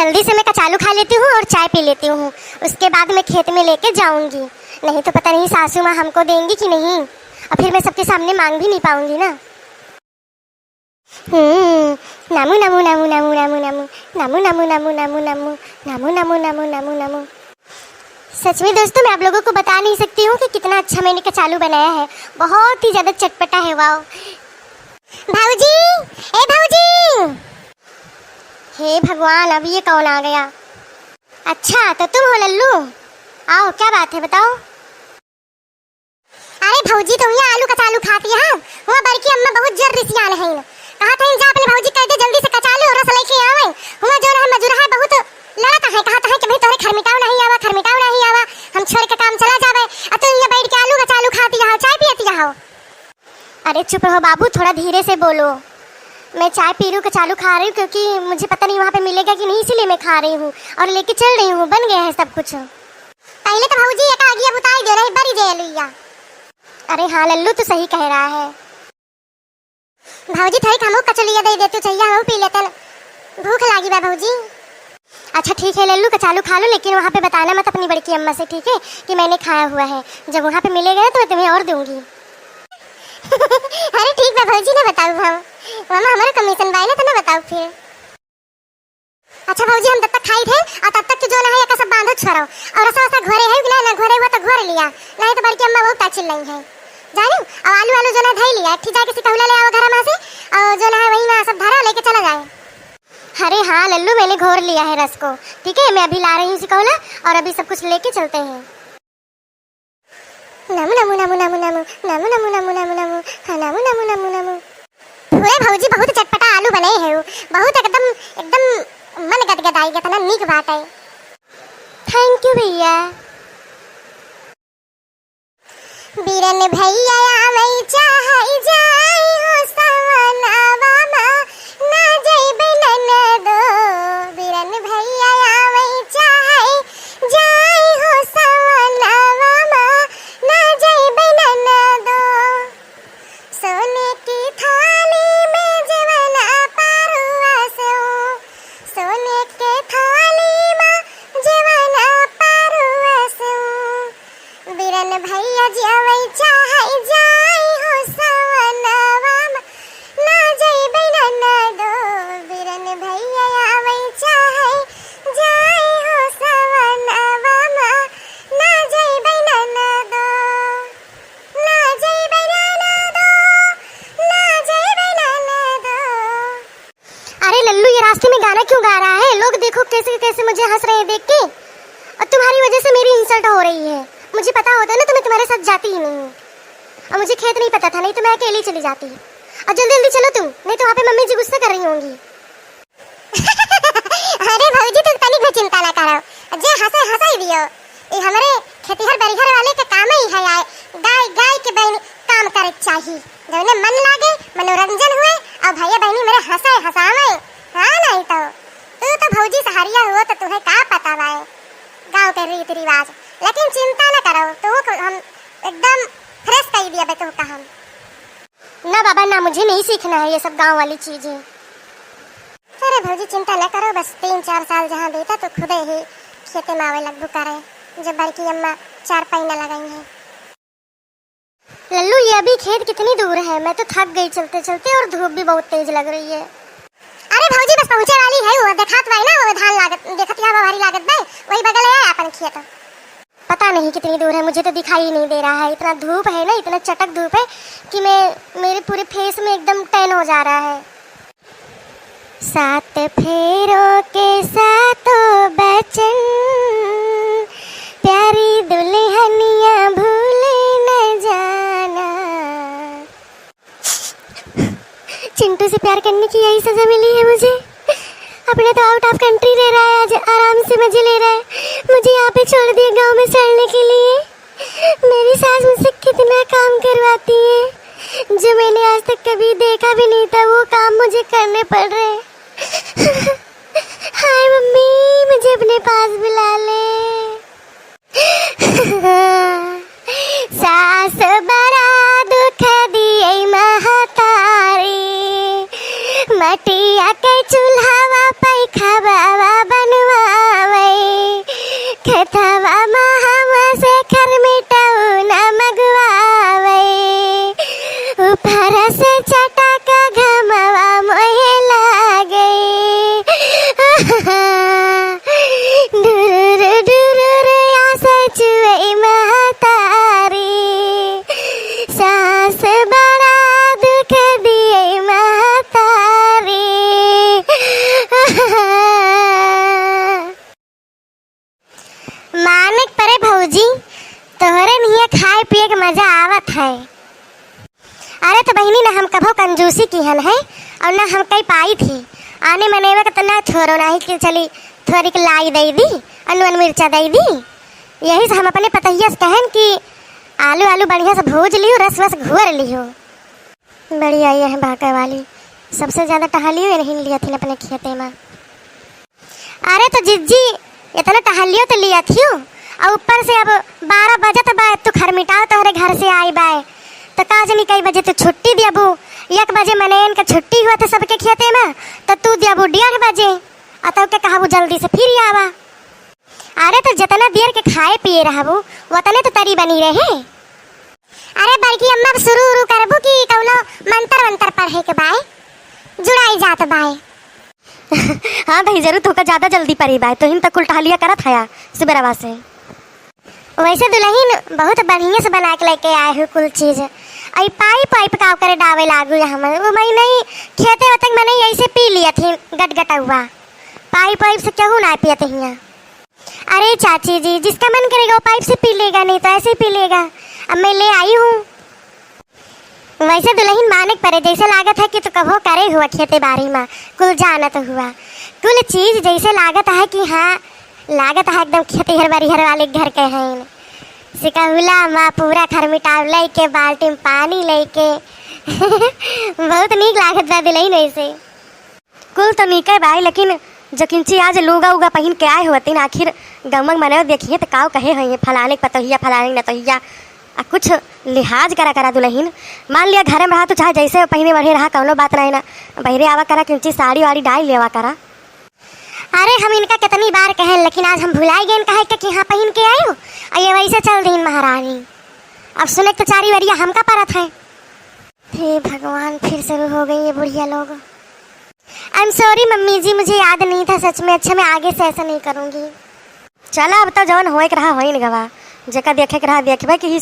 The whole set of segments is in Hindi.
जल्दी से मैं कचालू खा लेती हूँ और चाय पी लेती हूँ, उसके बाद मैं खेत में लेके जाऊंगी। नहीं तो पता नहीं सासू माँ हमको देंगी कि नहीं, और फिर मैं सबके सामने मांग भी नहीं पाऊंगी ना। नामू नामू नामू नामू नामू नामू नामू नामू नामू नामू नामू नामू नामू नामू नामू नामू। सच में दोस्तों, मैं आप लोगों को बता नहीं सकती हूँ कि कितना अच्छा मैंने कचालू बनाया है। बहुत ही ज्यादा चटपटा है। वाओ भाऊजी, ए भाऊजी! हे भगवान, अब ये कौन आ गया? अच्छा तो तुम हो लल्लू, आओ क्या बात है बताओ। अरे भाऊजी, तुम यहाँ आलू कचालू खाती है? वहाँ बड़की अम्मा बहुत जर रिसियान है। कहा था जा अपने भाऊजी कह दे जल्दी से कचालू और रस लेके आवे। हुआ जो है मजूरा है बहुत लड़ता है, कहा था कि भाई तोरे खरमिटाव नहीं आवा, खरमिटाव नहीं आवा, हम छोड़ के काम चला जावे। अब तुम यहाँ बैठ के आलू कचालू खाती रहो, चाय पीती रहो। अरे चुप रहो बाबू, थोड़ा धीरे से बोलो। मैं चाय पी रही हूँ, कचालू खा रही हूँ, क्योंकि मुझे पता नहीं वहाँ पे मिलेगा कि नहीं, इसीलिए मैं खा रही हूँ और लेके चल रही हूँ। बन गया है सब कुछ। पहले तो भाऊजी एक आगिया बुताई दे रही बड़ी जेलुया। अरे हाँ लल्लू, तो सही कह रहा है। भाऊजी थोड़ी हमको कचौलिया दे देते चाहिए, हम पी लेते, भूख लगी बा भाऊजी। अच्छा ठीक है लल्लू, कचालू खा लो, लेकिन वहाँ पे बताना मत अपनी बड़की अम्मा से, ठीक है, कि मैंने खाया हुआ है। जब वहाँ पे मिलेगा तो मैं तुम्हें और दूंगी। अरे ठीक है भाऊजी, ना बताऊँ हम, मामा हमारा कमीशन बाय ना, तो ना बताऊँ फिर। अच्छा भाऊजी, हम तब तक खाई थे और तब तक जो ना है सब बांधो छोड़ो, और ऐसा ऐसा घरे है कि ना घरे हुआ तो घर लिया, नहीं तो बड़की अम्मा बहुत चिल्ल रही है जानू। और आलू आलू जो ना धई लिया, ठीक जाके सिकौला ले आओ घर में से, और जो ना है वही ना सब धरा लेके चला जाए। अरे हाँ लल्लू, मैंने घोर लिया है रस को, ठीक है, मैं अभी ला रही हूँ सिकौला और अभी सब कुछ लेके चलते हैं। नमू नमू नमू नमू नमू नमू नमू नमू नमू नमू नमू नमू नमू नमू। पूरे भाऊजी बहुत चटपटा आलू बनाए हैं, बहुत एकदम एकदम मन गदगदाई गया था ना, नीक बात है। थैंक यू भैया। बीरन भैया मैं चाहे जाई हो सवनावा ना जइबे ननदो। बीरन भैया मैं चाहे जाई हो सवनावा ना जइबे ननदो। सोने की थाली में जवना पारुआ से, सोने के थाली में जवना पारुआ से। बीरन भैया जवै चाहे जाई हो सवनावा ना जइबे ननदो। बीरन भैया आवै चाहे जाई हो सवनावा ना जइबे ननदो, ना जइबे ननदो, ना जइबे ननदो। अरे लल्लू, ये रास्ते में गाना क्यों गा रहा है? लोग देखो कैसे कैसे मुझे हंस रहे हैं देख के, और तुम्हारी वजह से मेरी इंसल्ट हो रही है। मुझे पता होता ना तो मैं तुम्हारे साथ जाती ही नहीं, और मुझे खेत नहीं पता था, नहीं तो मैं अकेली चली जाती। और जल्दी जल्दी चलो तुम, नहीं तो वहाँ पे मम्मी जी गुस्सा कर रही होंगी। अरे भाऊजी, तुम तनिक भी चिंता ना करो, जे हंसे हंसाई दियो। ये हमारे खेतीहर बरिहर वाले का काम ही है, गाय गाय के बहन काम करे चाहिए, जब उन्हें मन लागे, मनोरंजन हुए, और भैया बहनी मेरे हंसे हंसावे। हाँ नहीं तो तू तो भाऊजी सहारिया हुआ तो तुम्हें क्या पता भाई गाँव के रीति रिवाज। लेकिन चिंता न करो, तो हम एकदम फ्रेश कर दिया बे तो हम। ना बाबा ना, मुझे नहीं सीखना है ये सब गांव वाली चीजें। अरे भौजी चिंता न करो, बस 3-4 साल जहाँ बीता तो खुद ही खेते में आवे लगभग करे, जब बड़की अम्मा 4 पैना लगाई है। लल्लू, ये अभी खेत कितनी दूर है? मैं तो थक गई चलते चलते, और धूप भी बहुत तेज लग रही है। अरे भौजी बस पहुंचे वाली है, वो देखात भाई ना, वो धान लागत देखत यहाँ भारी लागत भाई, वही बगल है अपन खेत। पता नहीं कितनी दूर है, मुझे तो दिखाई ही नहीं दे रहा है। इतना धूप है ना, इतना चटक धूप है कि मेरे पूरे फेस में एकदम टैन हो जा रहा है। 7 फेरों के साथों बचन, प्यारी दुल्हनिया भूले न जाना। चिंटू से प्यार करने की यही सजा मिली है मुझे। अपने तो आउट ऑफ कंट्री रह रहा है, आज आराम से मजे ले रहा है, मुझे यहाँ पे छोड़ दिया गांव में सड़ने के लिए। मेरी सास मुझसे कितना काम करवाती है, जो मैंने आज तक कभी देखा भी नहीं था, वो काम मुझे करने पड़ रहे। हाय मम्मी, मुझे अपने पास बुला ले। सास बड़ा दुख दिए महतारी, मटिया के चूल्हा पैखा बाबा बन मानिक परे भौजी, तोहरे निये खाए पिए के मजा आवत है। अरे तो बहनी ना हम कभो कंजूसी की हन है और ना हम कहीं पाई थी आने मनेवे का, तो ना छोरो ना ही कि चली थोड़ी की लाई दे दी, अनुअन मिर्चा दे दी। यही से हम अपने पतहिया से कहन कि आलू आलू बढ़िया से भूज लियो, रस वस घोर लियो। बढ़िया ये है भाका वाली, सबसे ज्यादा टहलियो नहीं लिया थी अपने खेते में। अरे तो जिज्जी इतना टहलियो तो लिया थी, और ऊपर से अब 12 बजे तो बा तू घर मिटाओ तोहरे घर से आई बाय, तो काजनी कई बजे तो छुट्टी दियाबू, 1 बजे मनेन का छुट्टी हुआ था सबके खेते में, तो तू दियाबू 1:30 बजे, और तब के कहाबू जल्दी से फिर आवा। अरे तो जितना देर के खाए पिए रहबू उतने तो तरी बनी रहे। अरे बल्कि अम्मा शुरू करबू कि कौनो मंत्र वंत्र पढ़े के बाय जुड़ाई जात बाय। हाँ भाई जरूर तो ज्यादा जल्दी पड़ी बाय, तो हिम तक कुल टहलिया करत है सुबह से। वैसे दुल्हन बहुत बढ़िया से बना के लेके आए हो कुल चीज। आई पाइप काव करे डावे लागू हम वो मैं नहीं खेते तक मैंने ऐसे पी लिया थी गटगटा हुआ, पाइप से क्यों ना पियते हिया। अरे चाची जी जिसका मन करेगा वो पाइप से पी लेगा, नहीं तो ऐसे ही पी लेगा। अब मैं ले आई हूँ। वैसे दुल्हन मानिक परे जैसे लागत है कि तो कभो करे हुआ खेते बाड़ी में कुल जानत हुआ, कुल चीज जैसे लागत है कि हाँ लागत है एकदम खेती हर बारी हर वाले घर के हैं। सिकाहुला माँ पूरा घर मिटाव लेके बाल्टी में पानी लेके बहुत नीक लागत बा दुल्हन। वैसे कुल तो नीक है भाई, लेकिन जकिंची आज लूगा उगा पहन के आए हुए आखिर गमक मने देखिए तो काव कहे हैं फलाने पतोहिया फलाने नतोहिया, कुछ लिहाज करा दुल्हन। मान लिया घर में रहा तो चाहे जैसे पहने बढ़े रहा कौनो बात नहीं ना, बहरे आवा करा किंची साड़ी वाड़ी डाल लेवा करा। अरे हम इनका कितनी बार कहे, लेकिन आज हम भुलाई गए कहे कि हाँ पहन के आयो और ये वैसे चल रही महारानी। अब सुने तो 4 वरिया हमका परत है। हे भगवान फिर शुरू हो गई ये बुढ़िया लोग। आई एम सॉरी मम्मी जी, मुझे याद नहीं था सच में। अच्छा मैं आगे से ऐसा नहीं करूँगी। चला अब तो जवन होए के रहा होई न गवा, जेका देखे के रहा देखबे कि ही।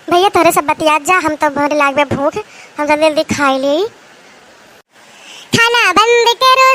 भैया थोड़े सब बतिया जा, हम तो भर लागबे भूख, हम जल्दी जल्दी खाई ली। खाना बंद करो